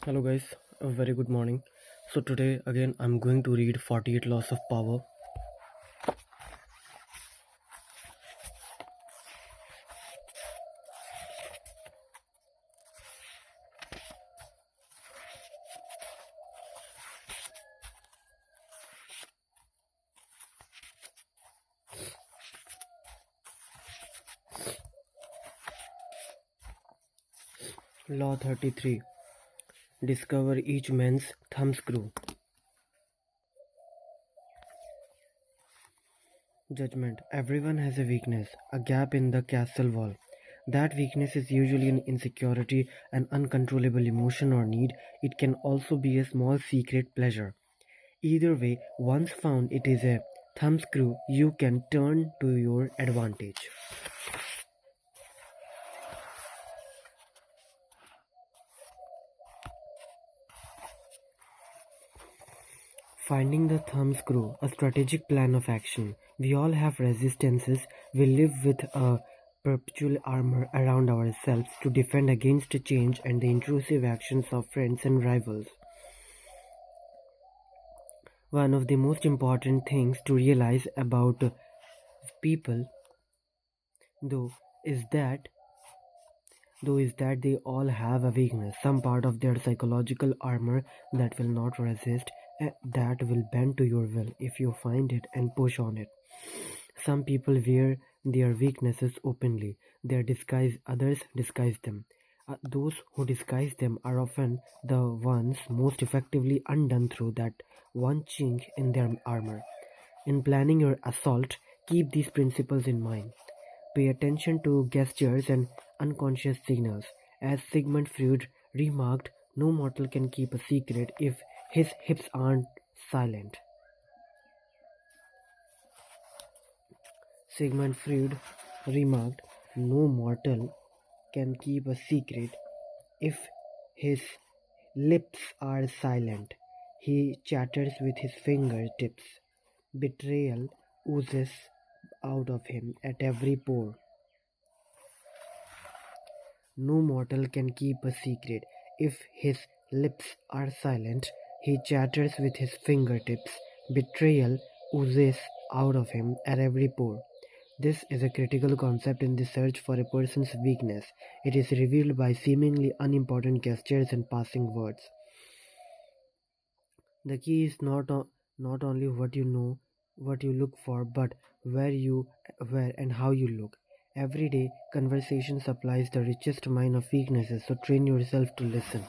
Hello guys, a very good morning. So today again I'm going to read 48 Laws of Power. Law 33. Discover each man's thumbscrew. Judgment. Everyone has a weakness, a gap in the castle wall. That weakness is usually an insecurity, an uncontrollable emotion or need. It can also be a small secret pleasure. Either way, once found, it is a thumbscrew you can turn to your advantage. Finding the thumbscrew, a strategic plan of action. We all have resistances. We live with a perpetual armor around ourselves to defend against change and the intrusive actions of friends and rivals. One of the most important things to realize about people, though, is that they all have a weakness, some part of their psychological armor that will not resist, that will bend to your will if you find it and push on it. Some people wear their weaknesses openly. They disguise others disguise them. Those who disguise them are often the ones most effectively undone through that one chink in their armor. In planning your assault, keep these principles in mind. Pay attention to gestures and unconscious signals. As Sigmund Freud remarked, no mortal can keep a secret if his hips aren't silent. Sigmund Freud remarked, no mortal can keep a secret if his lips are silent. He chatters with his fingertips. Betrayal oozes out of him at every pore. No mortal can keep a secret if his lips are silent. He chatters with his fingertips. Betrayal oozes out of him at every pore. This is a critical concept in the search for a person's weakness. It is revealed by seemingly unimportant gestures and passing words. The key is not only what you know, what you look for, but where and how you look. Everyday conversation supplies the richest mine of weaknesses, so train yourself to listen.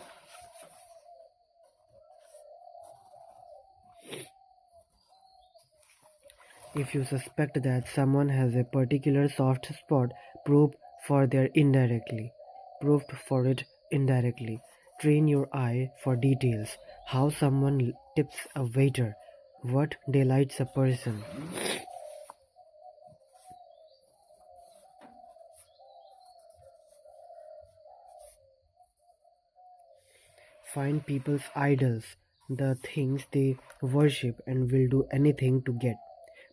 If you suspect that someone has a particular soft spot, probe Probed for it indirectly. Train your eye for details. How someone tips a waiter. What delights a person. Find people's idols, the things they worship and will do anything to get.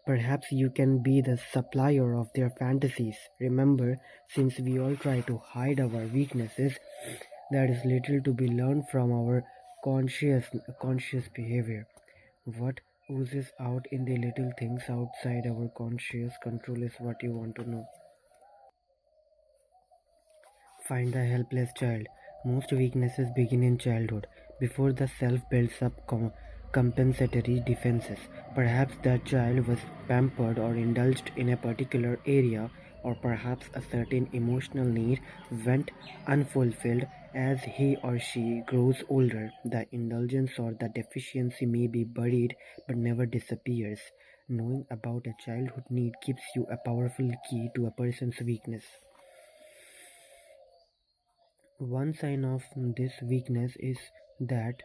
Perhaps you can be the supplier of their fantasies. Remember, since we all try to hide our weaknesses, there is little to be learned from our conscious behavior. What oozes out in the little things outside our conscious control is what you want to know. Find the helpless child. Most weaknesses begin in childhood, before the self builds up compensatory defenses. Perhaps that child was pampered or indulged in a particular area, or perhaps a certain emotional need went unfulfilled. As he or she grows older, the indulgence or the deficiency may be buried but never disappears. Knowing about a childhood need gives you a powerful key to a person's weakness. One sign of this weakness is that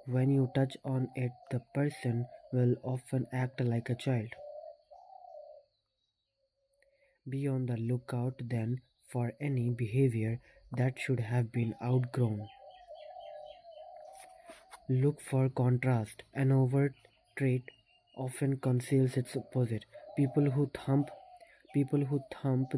when you touch on it, the person will often act like a child. Be on the lookout then for any behavior that should have been outgrown. Look for contrast. An overt trait often conceals its opposite. People who thump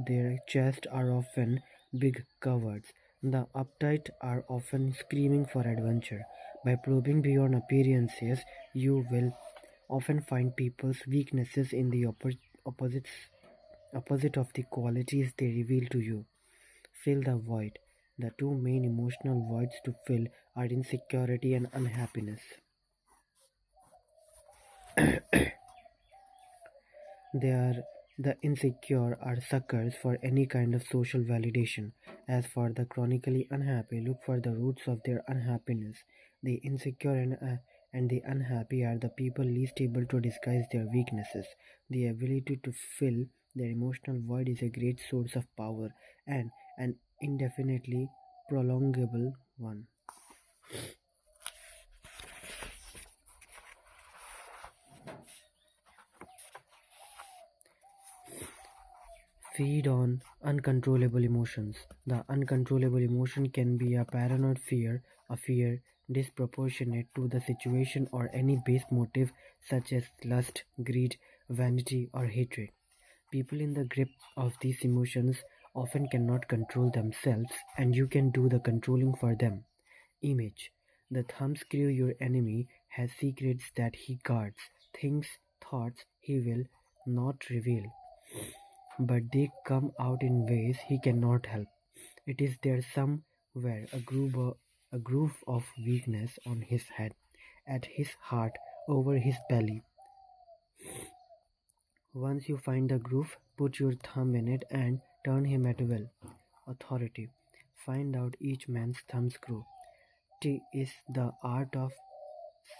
their chest are often big cowards. The uptight are often screaming for adventure. By probing beyond appearances, you will often find people's weaknesses in the opposites, opposite of the qualities they reveal to you. Fill the void. The two main emotional voids to fill are insecurity and unhappiness. They are the insecure are suckers for any kind of social validation. As for the chronically unhappy, look for the roots of their unhappiness. The insecure and the unhappy are the people least able to disguise their weaknesses. The ability to fill their emotional void is a great source of power and an indefinitely prolongable one. Feed on uncontrollable emotions. The uncontrollable emotion can be a paranoid fear, a fear disproportionate to the situation, or any base motive such as lust, greed, vanity, or hatred. People in the grip of these emotions often cannot control themselves, and you can do the controlling for them. Image. The thumbscrew your enemy has secrets that he guards, things, thoughts he will not reveal, but they come out in ways he cannot help. It is there somewhere a groove of weakness on his head, at his heart, over his belly. Once you find the groove, put your thumb in it and turn him at will. Authority. Find out each man's thumbscrew. T is the art of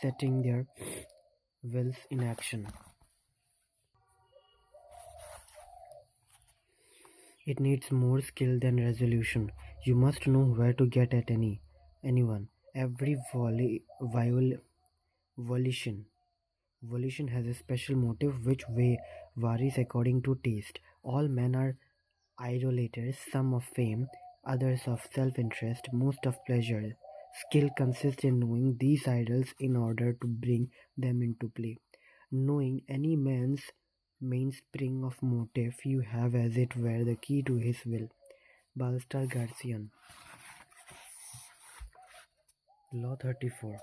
setting their wills in action. It needs more skill than resolution. You must know where to get at anyone. Every volition volition has a special motive which varies according to taste. All men are idolaters, some of fame, others of self-interest, most of pleasure. Skill consists in knowing these idols in order to bring them into play. Knowing any man's mainspring of motive, you have as it were the key to his will. Balstar Garcian. Law 34.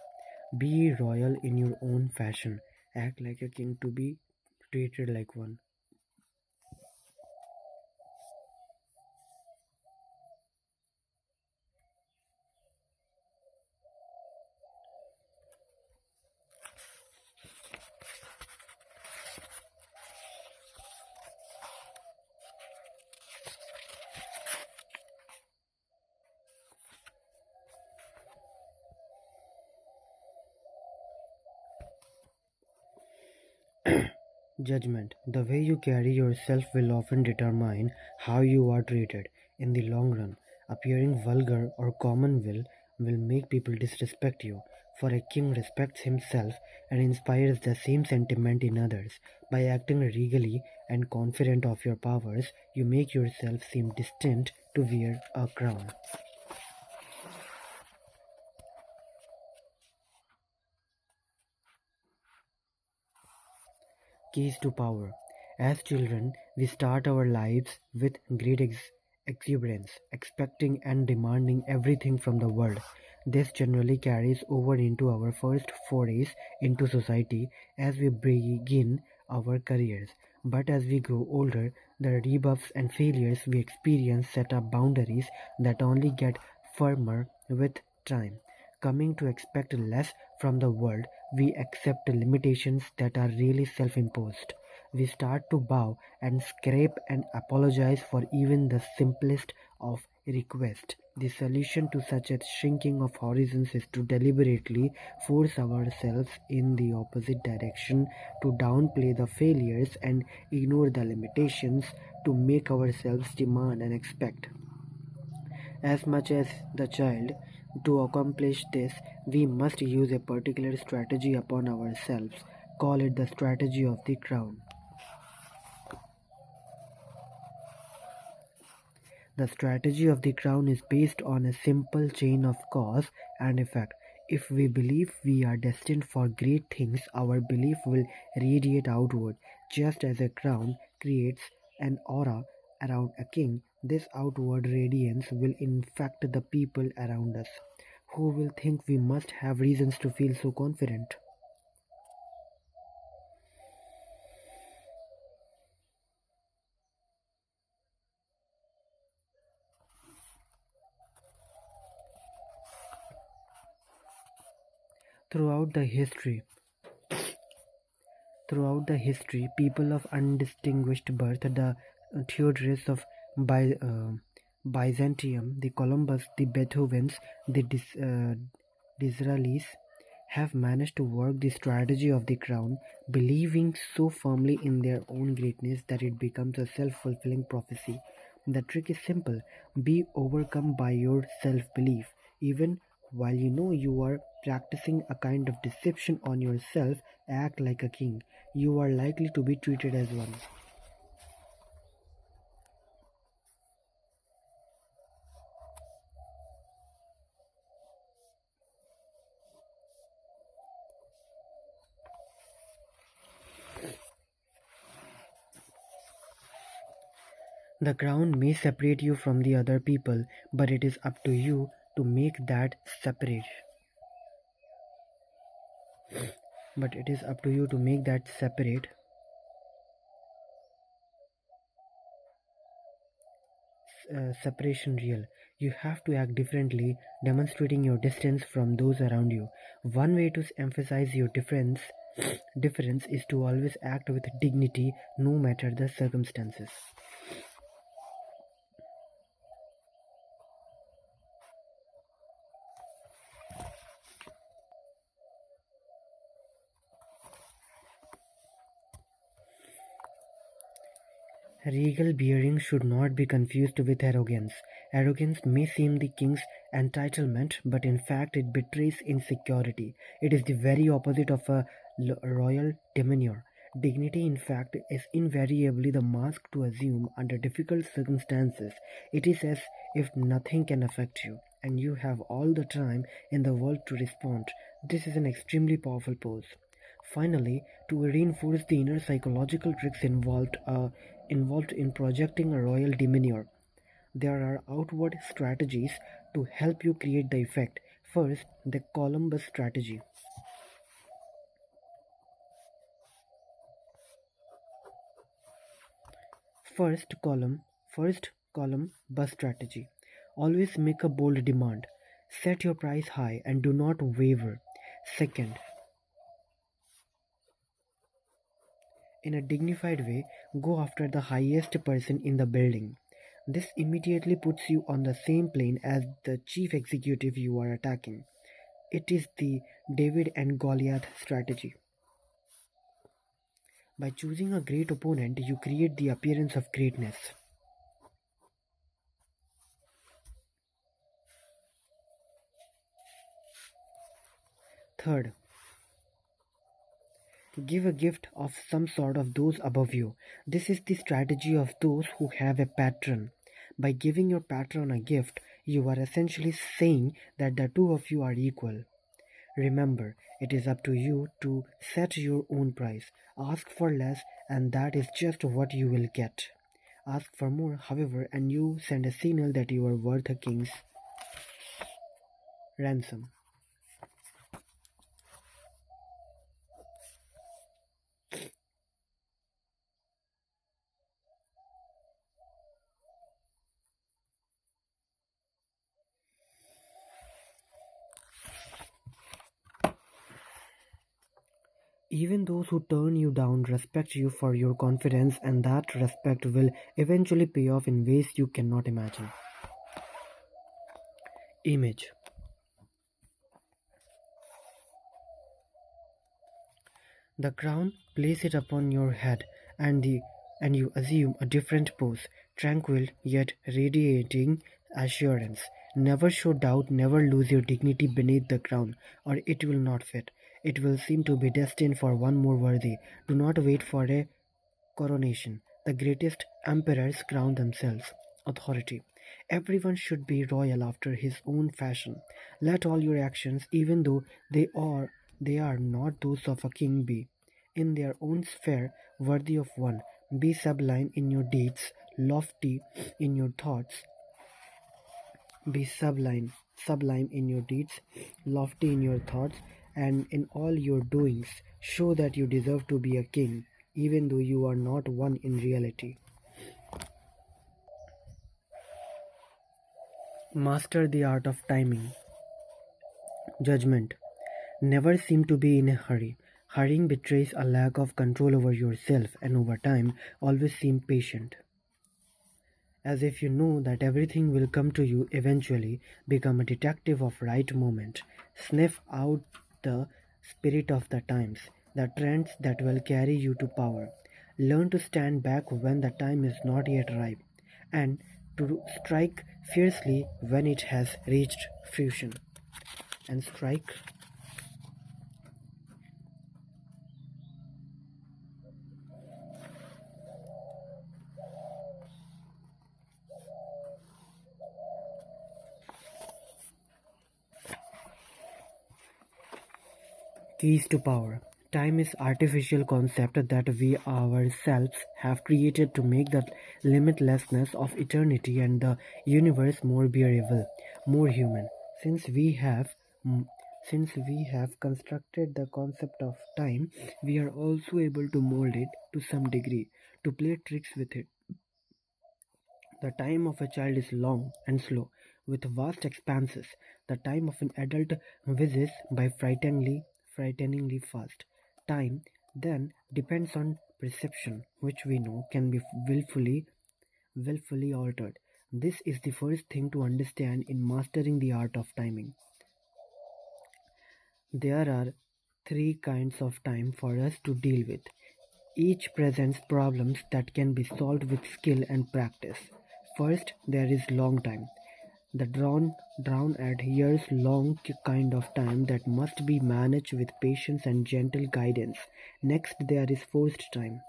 Be royal in your own fashion. Act like a king to be treated like one. Judgment. The way you carry yourself will often determine how you are treated. In the long run, appearing vulgar or common will make people disrespect you. For a king respects himself and inspires the same sentiment in others. By acting regally and confident of your powers, you make yourself seem distant to wear a crown. Keys to power. As children, we start our lives with great exuberance, expecting and demanding everything from the world. This generally carries over into our first forays into society as we begin our careers. But as we grow older, the rebuffs and failures we experience set up boundaries that only get firmer with time. Coming to expect less from the world, we accept limitations that are really self-imposed. We start to bow and scrape and apologize for even the simplest of requests. The solution to such a shrinking of horizons is to deliberately force ourselves in the opposite direction, to downplay the failures and ignore the limitations, to make ourselves demand and expect as much as the child. To accomplish this, we must use a particular strategy upon ourselves. Call it the strategy of the crown. The strategy of the crown is based on a simple chain of cause and effect. If we believe we are destined for great things, our belief will radiate outward, just as a crown creates an aura around a king. This outward radiance will infect the people around us, who will think we must have reasons to feel so confident. Throughout the history, people of undistinguished birth, the Theodorics of Byzantium, the Columbus, the Beethovens, the Disraelis, have managed to work the strategy of the crown, believing so firmly in their own greatness that it becomes a self-fulfilling prophecy. The trick is simple: be overcome by your self-belief, even while you know you are practicing a kind of deception on yourself. Act like a king. You are likely to be treated as one. The crown may separate you from the other people, but it is up to you to make that separate. But it is up to you to make that separation real. You have to act differently, demonstrating your distance from those around you. One way to emphasize your difference is to always act with dignity no matter the circumstances. Regal bearing should not be confused with arrogance. Arrogance may seem the king's entitlement, but in fact it betrays insecurity. It is the very opposite of a royal demeanor. Dignity, in fact, is invariably the mask to assume under difficult circumstances. It is as if nothing can affect you, and you have all the time in the world to respond. This is an extremely powerful pose. Finally, to reinforce the inner psychological tricks involved in projecting a royal demeanor, there are outward strategies to help you create the effect. First, the Columbus strategy. First column, first column bus strategy. Always make a bold demand. Set your price high and do not waver. Second, in a dignified way, go after the highest person in the building. This immediately puts you on the same plane as the chief executive you are attacking. It is the David and Goliath strategy. By choosing a great opponent, you create the appearance of greatness. Third, give a gift of some sort of those above you. This is the strategy of those who have a patron. By giving your patron a gift, you are essentially saying that the two of you are equal. Remember, it is up to you to set your own price. Ask for less, and that is just what you will get. Ask for more, however, and you send a signal that you are worth a king's ransom. Even those who turn you down respect you for your confidence, and that respect will eventually pay off in ways you cannot imagine. Image. The crown, place it upon your head, and you assume a different pose, tranquil yet radiating assurance. Never show doubt, never lose your dignity beneath the crown, or it will not fit. It will seem to be destined for one more worthy. Do not wait for a coronation. The greatest emperors crown themselves. Authority. Everyone should be royal after his own fashion. Let all your actions, even though they are not those of a king, be, in their own sphere, worthy of one. Be sublime in your deeds. lofty in your thoughts, be sublime in your deeds, lofty in your thoughts, and in all your doings. Show that you deserve to be a king, even though you are not one in reality. Master the art of timing. Judgment. Never seem to be in a hurry. Hurrying betrays a lack of control over yourself, and over time, always seem patient. As if you know that everything will come to you eventually, become a detective of right moment. Sniff out the spirit of the times, the trends that will carry you to power. Learn to stand back when the time is not yet ripe, and to strike fiercely when it has reached fruition. And strike keys to power. Time is artificial concept that we ourselves have created to make the limitlessness of eternity and the universe more bearable, more human. Since we have mm, since we have constructed the concept of time, we are also able to mold it to some degree, to play tricks with it. The time of a child is long and slow, with vast expanses. The time of an adult whizzes by frighteningly fast. Time, then, depends on perception, which we know can be willfully altered. This is the first thing to understand in mastering the art of timing. There are three kinds of time for us to deal with. Each presents problems that can be solved with skill and practice. First, there is long time, the drawn at years long kind of time that must be managed with patience and gentle guidance. Next, there is forced time,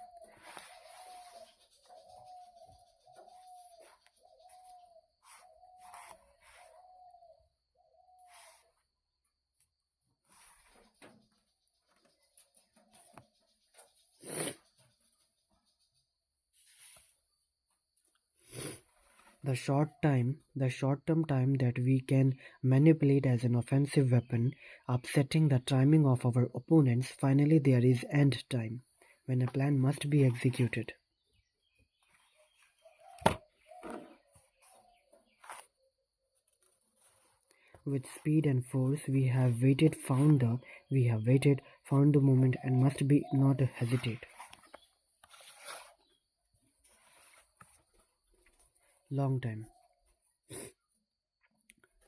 the short term time that we can manipulate as an offensive weapon, upsetting the timing of our opponents. Finally, there is end time, when a plan must be executed. With speed and force, we have waited, found the moment, and must be not hesitate. Long time.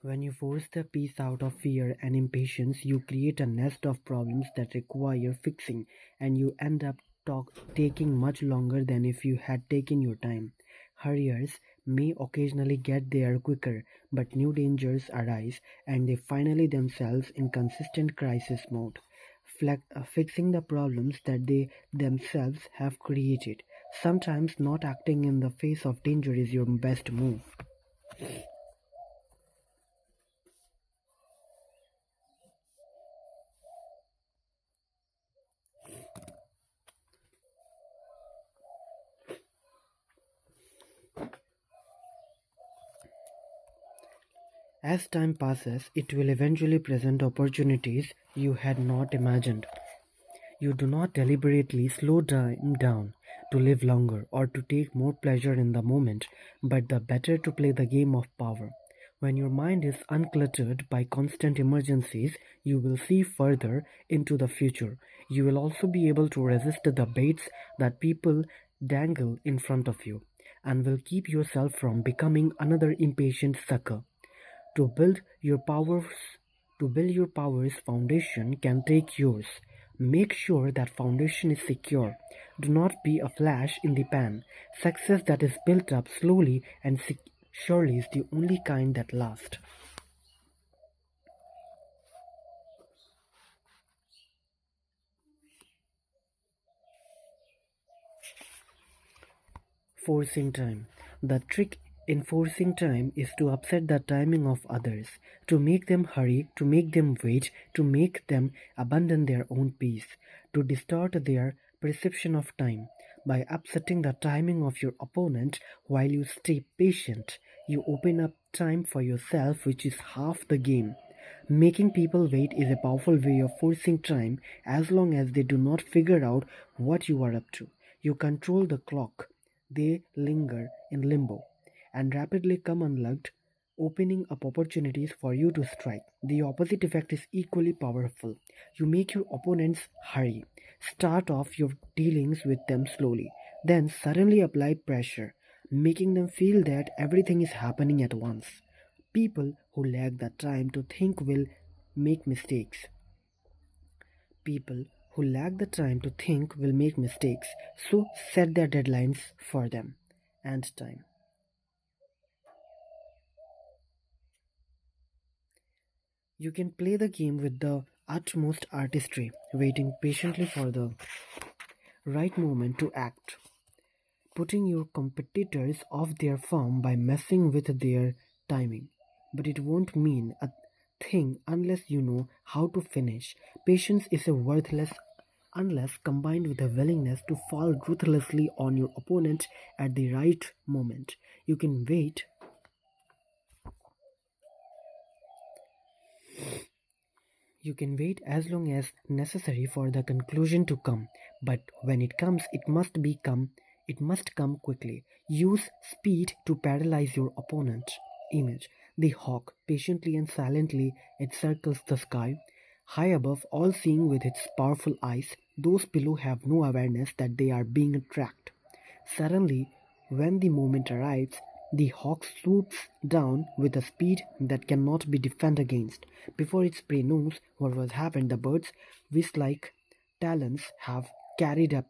When you force the peace out of fear and impatience, you create a nest of problems that require fixing, and you end up taking much longer than if you had taken your time. Hurriers may occasionally get there quicker, but new dangers arise, and they finally themselves in consistent crisis mode, fixing the problems that they themselves have created. Sometimes not acting in the face of danger is your best move. As time passes, it will eventually present opportunities you had not imagined. You do not deliberately slow time down to live longer or to take more pleasure in the moment, but the better to play the game of power. When your mind is uncluttered by constant emergencies, you will see further into the future. You will also be able to resist the baits that people dangle in front of you, and will keep yourself from becoming another impatient sucker. To build your powers to build your powers foundation can take years. Make sure that foundation is secure. Do not be a flash in the pan. Success that is built up slowly and surely is the only kind that lasts. Forcing time. The trick in forcing time is to upset the timing of others, to make them hurry, to make them wait, to make them abandon their own peace, to distort their perception of time. By upsetting the timing of your opponent while you stay patient, you open up time for yourself, which is half the game. Making people wait is a powerful way of forcing time as long as they do not figure out what you are up to. You control the clock. They linger in limbo and rapidly come unlocked, opening up opportunities for you to strike. The opposite effect is equally powerful. You make your opponents hurry. Start off your dealings with them slowly, then suddenly apply pressure, making them feel that everything is happening at once. People who lack the time to think will make mistakes. People who lack the time to think will make mistakes, so set their deadlines for them and time. You can play the game with the utmost artistry, waiting patiently for the right moment to act, putting your competitors off their form by messing with their timing. But it won't mean a thing unless you know how to finish. Patience is a worthless unless combined with a willingness to fall ruthlessly on your opponent at the right moment. You can wait You can wait as long as necessary for the conclusion to come, but when it comes, it must come quickly. Use speed to paralyze your opponent. Image. The hawk, patiently and silently, it circles the sky, high above, all seeing with its powerful eyes. Those below have no awareness that they are being tracked. Suddenly, when the moment arrives, the hawk swoops down with a speed that cannot be defended against. Before its prey knows what has happened, the bird's whisk-like talons have carried up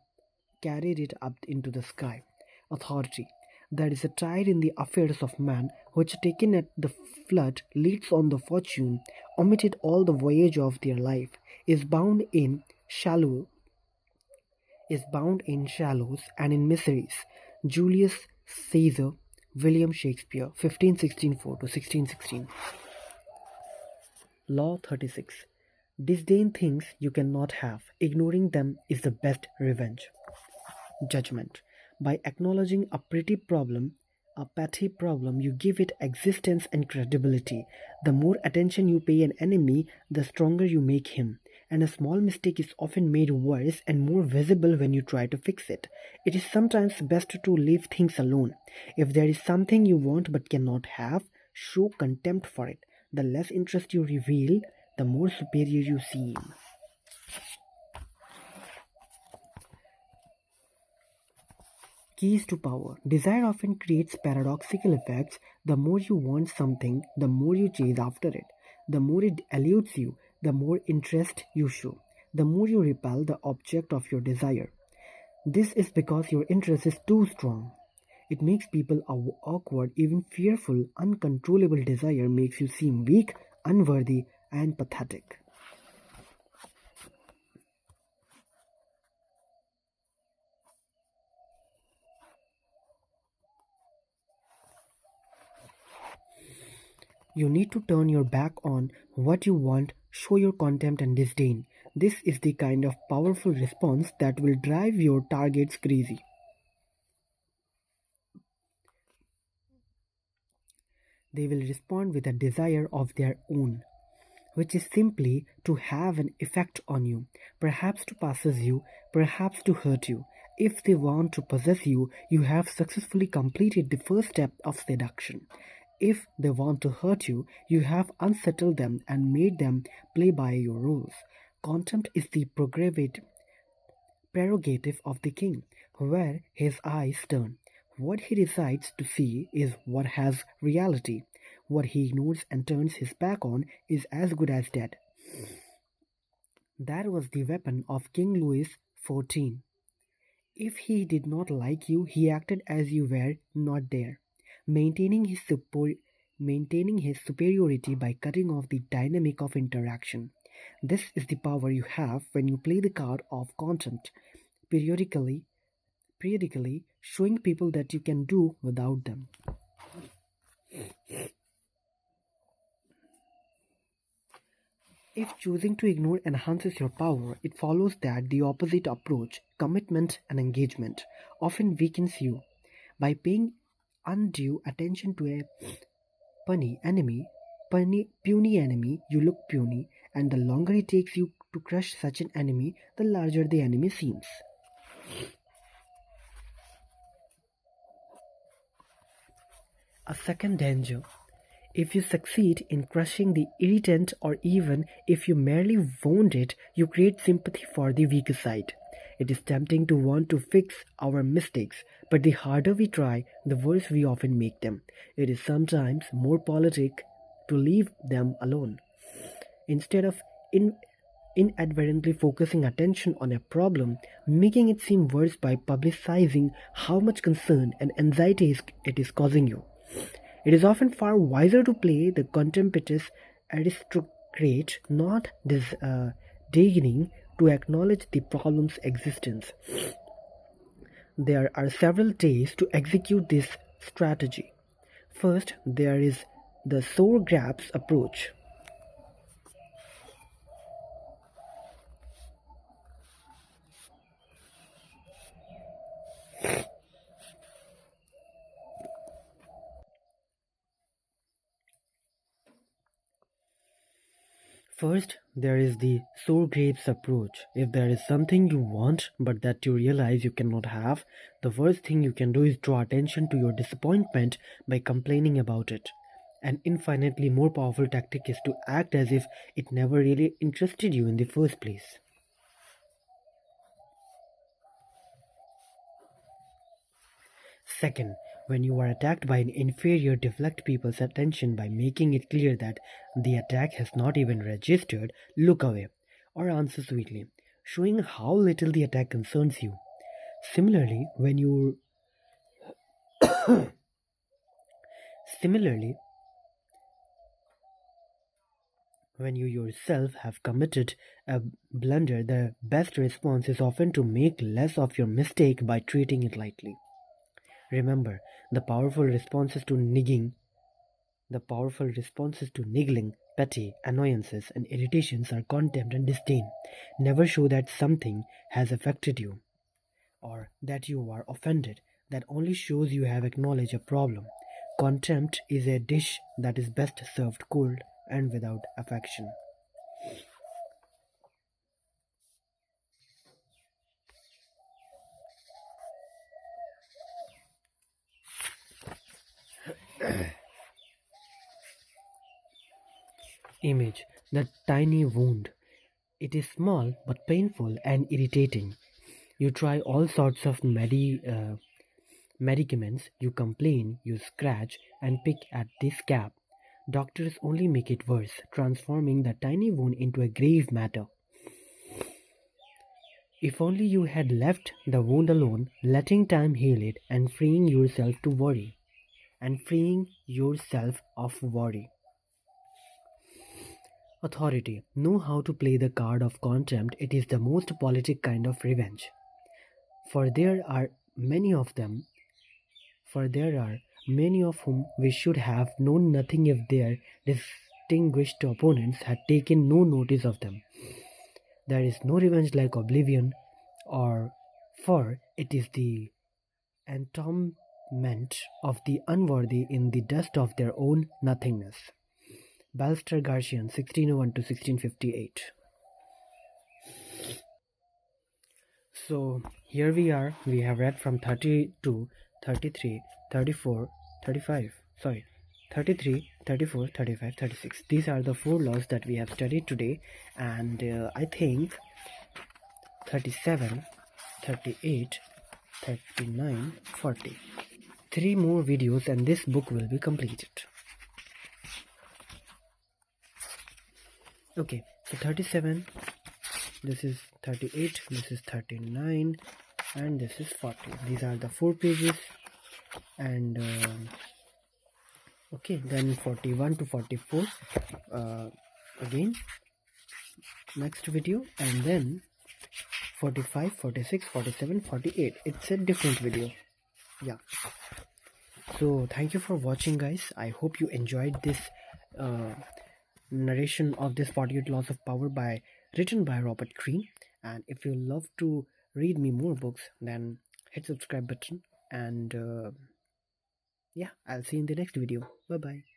carried it up into the sky. Authority. There is a tide in the affairs of man, which taken at the flood leads on the fortune, omitted all the voyage of their life, shallow is bound in shallows and in miseries. Julius Caesar, William Shakespeare, 1564 to 1616. Law 36. Disdain things you cannot have. Ignoring them is the best revenge. Judgment. By acknowledging a petty problem, you give it existence and credibility. The more attention you pay an enemy, the stronger you make him. And a small mistake is often made worse and more visible when you try to fix it. It is sometimes best to leave things alone. If there is something you want but cannot have, show contempt for it. The less interest you reveal, the more superior you seem. Keys to power. Desire often creates paradoxical effects. The more you want something, the more you chase after it. The more it eludes you, the more interest you show. The more you repel the object of your desire. This is because your interest is too strong. It makes people awkward, even fearful. Uncontrollable desire makes you seem weak, unworthy, and pathetic. You need to turn your back on what you want, show your contempt and disdain. This is the kind of powerful response that will drive your targets crazy. They will respond with a desire of their own, which is simply to have an effect on you, perhaps to possess you, perhaps to hurt you. If they want to possess you, you have successfully completed the first step of seduction. If they want to hurt you, you have unsettled them and made them play by your rules. Contempt is the prerogative of the king, where his eyes turn. What he decides to see is what has reality. What he ignores and turns his back on is as good as dead. That was the weapon of King Louis XIV. If he did not like you, he acted as you were not there, maintaining his superiority by cutting off the dynamic of interaction. This is the power you have when you play the card of contempt, periodically, periodically showing people that you can do without them. If choosing to ignore enhances your power, it follows that the opposite approach, commitment and engagement, often weakens you. By paying undue attention to a puny enemy, you look puny, and the longer it takes you to crush such an enemy, the larger the enemy seems. A second danger. If you succeed in crushing the irritant, or even if you merely wound it, you create sympathy for the weaker side. It is tempting to want to fix our mistakes, but the harder we try, the worse we often make them. It is sometimes more politic to leave them alone. Instead of inadvertently focusing attention on a problem, making it seem worse by publicizing how much concern and anxiety it is causing you. It is often far wiser to play the contemptuous aristocrat, not disdaining to acknowledge the problem's existence. There are several ways to execute this strategy. First, there is the sore grabs approach. First, there is the sore grapes approach. If there is something you want but that you realize you cannot have, the worst thing you can do is draw attention to your disappointment by complaining about it. An infinitely more powerful tactic is to act as if it never really interested you in the first place. Second, when you are attacked by an inferior, deflect people's attention by making it clear that the attack has not even registered, look away, or answer sweetly, showing how little the attack concerns you. Similarly, similarly, when you yourself have committed a blunder, the best response is often to make less of your mistake by treating it lightly. Remember, the powerful responses to niggling, petty annoyances, and irritations are contempt and disdain. Never show that something has affected you or that you are offended. That only shows you have acknowledged a problem. Contempt is a dish that is best served cold and without affection. Image: the tiny wound. It is small but painful and irritating. You try all sorts of medicaments, you complain, you scratch and pick at the scab. Doctors only make it worse, transforming the tiny wound into a grave matter. If only you had left the wound alone, letting time heal it and freeing yourself of worry. Authority. Know how to play the card of contempt. It is the most politic kind of revenge. For there are many of whom we should have known nothing if their distinguished opponents had taken no notice of them. There is no revenge like oblivion, for it is the entombment of the unworthy in the dust of their own nothingness. Balster Garcian, 1601 to 1658. So here we are. We have read from 32, 33, 34, 35. Sorry, 33, 34, 35, 36. These are the 4 laws that we have studied today, and I think 37, 38, 39, 40. 3 more videos and this book will be completed. Okay, so 37, this is 38, this is 39, and this is 40. These are the 4 pages, and okay, then 41 to 44 again next video, and then 45, 46, 47, 48. It's a different video. Yeah, so thank you for watching, guys. I hope you enjoyed this narration of this 48 Laws of Power by written by Robert Greene. And if you love to read me more books, then hit subscribe button. And yeah, I'll see you in the next video. Bye bye.